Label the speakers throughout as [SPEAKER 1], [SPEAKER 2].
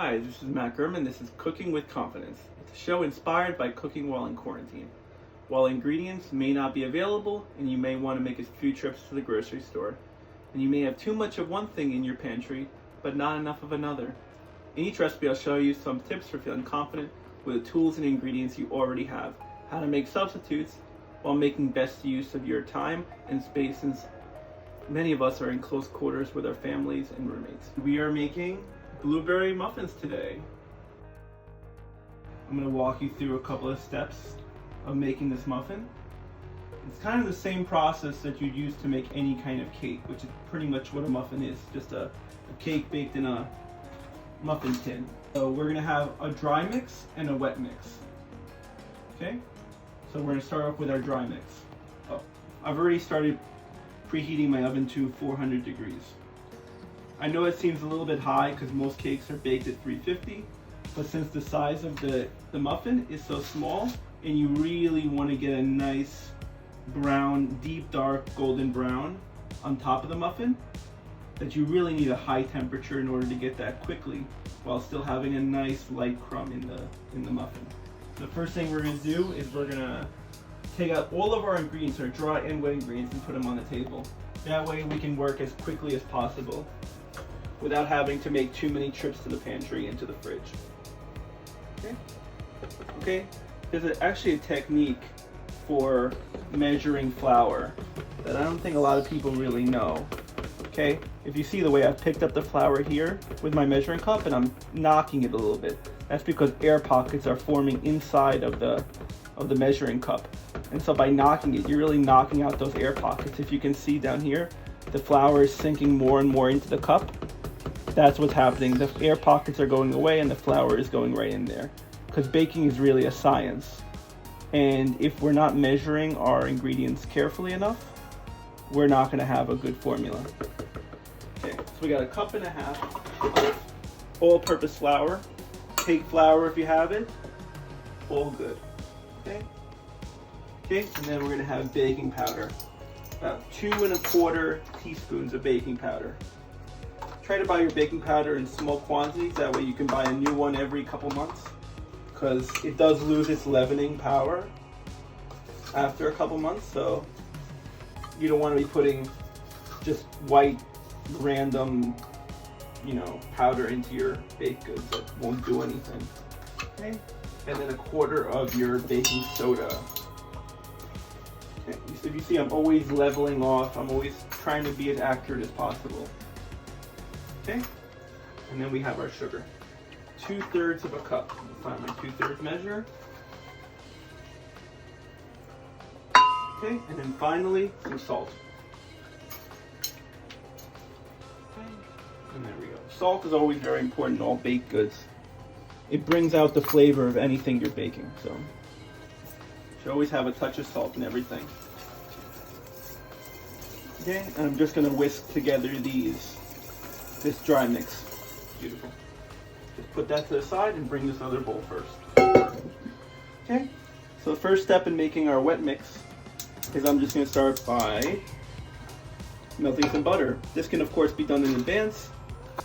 [SPEAKER 1] Hi, this is Matt Gurman. This is Cooking with Confidence. It's a show inspired by cooking while in quarantine. While ingredients may not be available and you may want to make a few trips to the grocery store, and you may have too much of one thing in your pantry, but not enough of another. In each recipe, I'll show you some tips for feeling confident with the tools and ingredients you already have, how to make substitutes while making best use of your time and space, since many of us are in close quarters with our families and roommates. We are making blueberry muffins today. I'm going to walk you through a couple of steps of making this muffin. It's kind of the same process that you'd use to make any kind of cake, which is pretty much what a muffin is, just a cake baked in a muffin tin. So we're going to have a dry mix and a wet mix. Okay, so we're going to start off with our dry mix. I've already started preheating my oven to 400 degrees. I know it seems a little bit high because most cakes are baked at 350, but since the size of the muffin is so small and you really want to get a nice brown, deep dark golden brown on top of the muffin, that you really need a high temperature in order to get that quickly while still having a nice light crumb in the muffin. The first thing we're going to do is we're going to take out all of our ingredients, our dry and wet ingredients, and put them on the table. That way we can work as quickly as possible without having to make too many trips to the pantry and to the fridge. Okay. There's actually a technique for measuring flour that I don't think a lot of people really know. Okay, if you see the way I've picked up the flour here with my measuring cup and I'm knocking it a little bit, that's because air pockets are forming inside of the measuring cup. And so by knocking it, you're really knocking out those air pockets. If you can see down here, the flour is sinking more and more into the cup. That's what's happening. The air pockets are going away and the flour is going right in there. Because baking is really a science. And if we're not measuring our ingredients carefully enough, we're not going to have a good formula. Okay, so we got 1.5 cups of all-purpose flour. Cake flour if you have it. All good. Okay, and then we're going to have baking powder. About 2¼ teaspoons of baking powder. Try to buy your baking powder in small quantities, that way you can buy a new one every couple months, because it does lose its leavening power after a couple months, so you don't want to be putting just white random powder into your baked goods that won't do anything. Okay, and then 1/4 of your baking soda. Okay, so you see I'm always leveling off, I'm always trying to be as accurate as possible. Okay, and then we have our sugar. 2/3 of a cup. I'll find my 2/3 measure. Okay, and then finally some salt. Okay, and there we go. Salt is always very important in all baked goods. It brings out the flavor of anything you're baking, so you should always have a touch of salt in everything. Okay, and I'm just going to whisk together this dry mix. Beautiful. Just put that to the side and bring this other bowl first. Okay, so the first step in making our wet mix is I'm just going to start by melting some butter. This can of course be done in advance.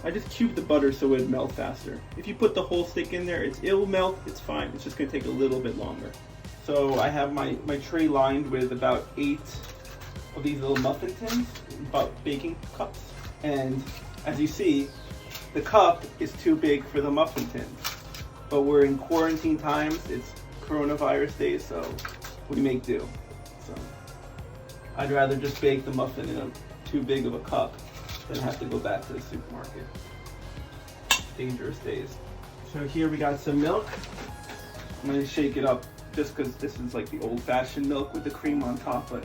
[SPEAKER 1] I just cube the butter so it would melt faster. If you put the whole stick in there, it will melt, it's fine. It's just going to take a little bit longer. So I have my tray lined with about 8 of these little muffin tins, about baking cups. And as you see, the cup is too big for the muffin tin. But we're in quarantine times, it's coronavirus days, so we make do. So I'd rather just bake the muffin in too big of a cup than have to go back to the supermarket. Dangerous days. So here we got some milk. I'm going to shake it up just because this is like the old-fashioned milk with the cream on top, but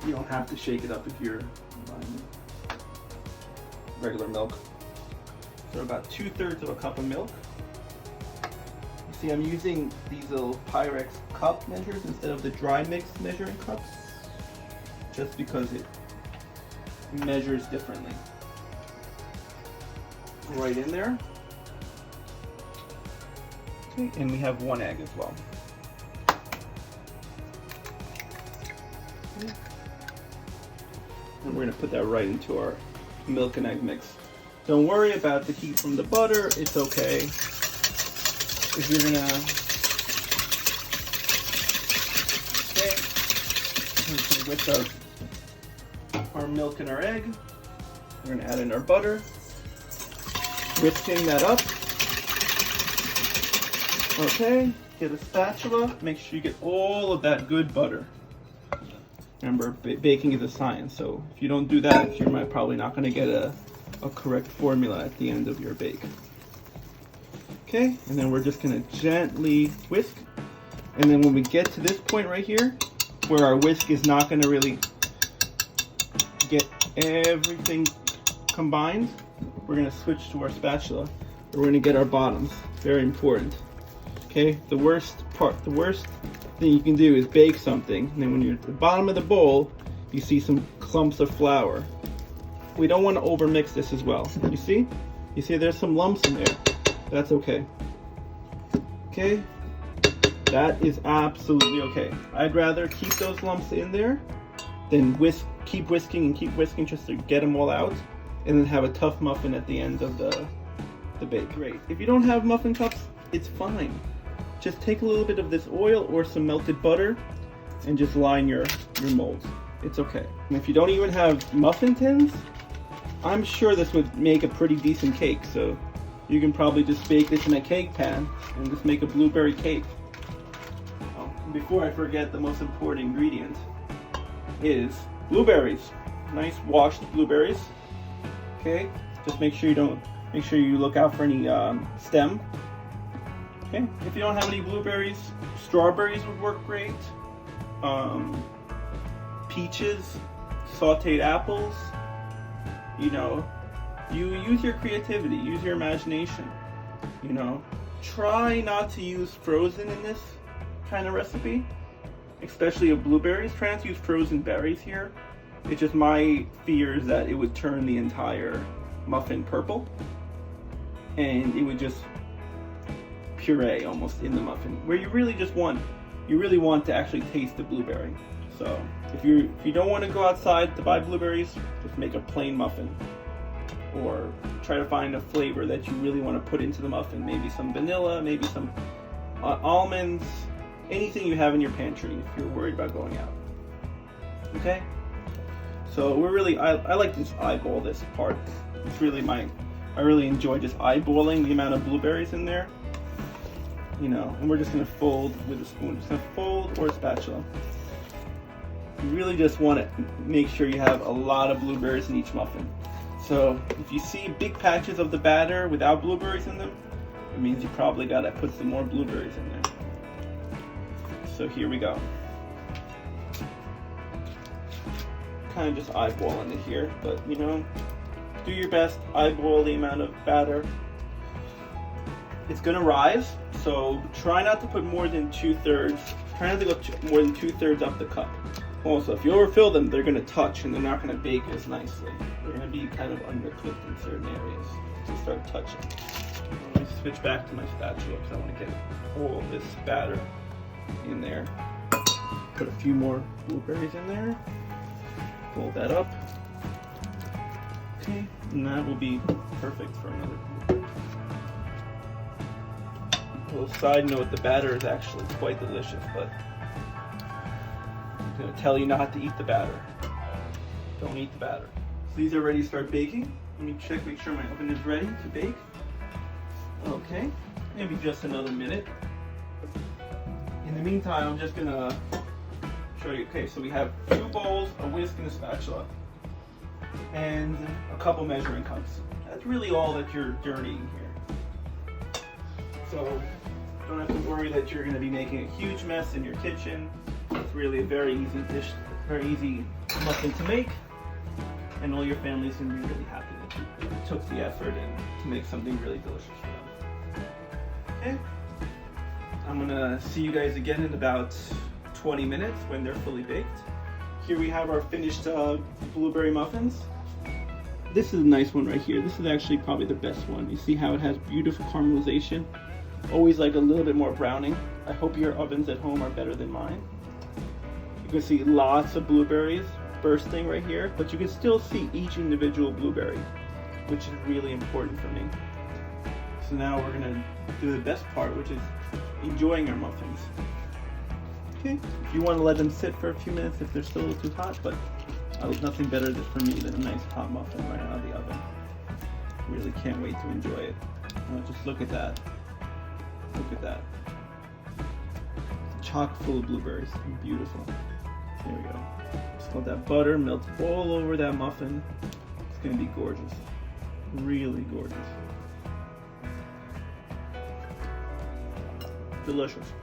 [SPEAKER 1] you don't have to shake it up if you're buying regular milk. So about 2/3 of a cup of milk. You see I'm using these little Pyrex cup measures instead of the dry mix measuring cups, just because it measures differently. Right in there. Okay, and we have 1 egg as well. Okay. And we're going to put that right into our milk and egg mix. Don't worry about the heat from the butter, it's okay. If you're gonna, okay, with our milk and our egg, we're gonna add in our butter, whisking that up. Okay, get a spatula, make sure you get all of that good butter. Remember, baking is a science, so if you don't do that, you're probably not gonna get a correct formula at the end of your bake. Okay, and then we're just gonna gently whisk. And then when we get to this point right here, where our whisk is not gonna really get everything combined, we're gonna switch to our spatula. We're gonna get our bottoms, very important. Okay, the worst thing you can do is bake something, and then when you're at the bottom of the bowl, you see some clumps of flour. We don't want to overmix this as well. You see there's some lumps in there. That's okay. Okay, that is absolutely okay. I'd rather keep those lumps in there than keep whisking just to get them all out, and then have a tough muffin at the end of the bake. Great. If you don't have muffin cups, it's fine. Just take a little bit of this oil or some melted butter and just line your molds. It's okay. And if you don't even have muffin tins, I'm sure this would make a pretty decent cake, so you can probably just bake this in a cake pan and just make a blueberry cake. Oh, before I forget, the most important ingredient is blueberries. Nice washed blueberries. Okay, just make sure you look out for any stem. Okay, if you don't have any blueberries, strawberries would work great. Peaches, sauteed apples. You know, you use your creativity, use your imagination. You know, try not to use frozen in this kind of recipe, especially of blueberries. Try not to use frozen berries here. It's just my fear is that it would turn the entire muffin purple, and it would just puree almost in the muffin, where you really want to actually taste the blueberry. So if you don't want to go outside to buy blueberries, just make a plain muffin, or try to find a flavor that you really want to put into the muffin. Maybe some vanilla, maybe some almonds, anything you have in your pantry if you're worried about going out. Okay, so I like to just eyeball this part. It's really I really enjoy just eyeballing the amount of blueberries in there. You know, and we're just gonna fold with a spoon. Just gonna fold or a spatula. You really just want to make sure you have a lot of blueberries in each muffin. So if you see big patches of the batter without blueberries in them, it means you probably gotta put some more blueberries in there. So here we go. Kind of just eyeballing it here, but you know, do your best, eyeball the amount of batter. It's gonna rise, so try not to put more than 2/3. Try not to go more than 2/3 up the cup. Also, if you overfill them, they're gonna touch and they're not gonna bake as nicely. They're gonna be kind of undercooked in certain areas. So start touching. Let me switch back to my spatula because I want to get all of this batter in there. Put a few more blueberries in there. Fold that up. Okay, and that will be perfect for another blueberry. A little side note, the batter is actually quite delicious, but I'm going to tell you not to eat the batter. Don't eat the batter. So these are ready to start baking. Let me check, make sure my oven is ready to bake. Okay, maybe just another minute. In the meantime, I'm just going to show you. Okay, so we have 2 bowls, a whisk, and a spatula, and a couple measuring cups. That's really all that you're dirtying here. So don't have to worry that you're going to be making a huge mess in your kitchen. It's really a very easy dish, very easy muffin to make, and all your family's going to be really happy that you took the effort in to make something really delicious for them. Okay, I'm going to see you guys again in about 20 minutes when they're fully baked. Here we have our finished blueberry muffins. This is a nice one right here. This is actually probably the best one. You see how it has beautiful caramelization? Always like a little bit more browning. I hope your ovens at home are better than mine. You can see lots of blueberries bursting right here, but you can still see each individual blueberry. which is really important for me. So now we're gonna do the best part, which is enjoying our muffins. Okay, if you want to let them sit for a few minutes if they're still a little too hot, but nothing better for me than a nice hot muffin right out of the oven. Really can't wait to enjoy it. Just look at that. Look at that. Chock full of blueberries. Beautiful. There we go. Just let that butter melt all over that muffin. It's going to be gorgeous. Really gorgeous. Delicious.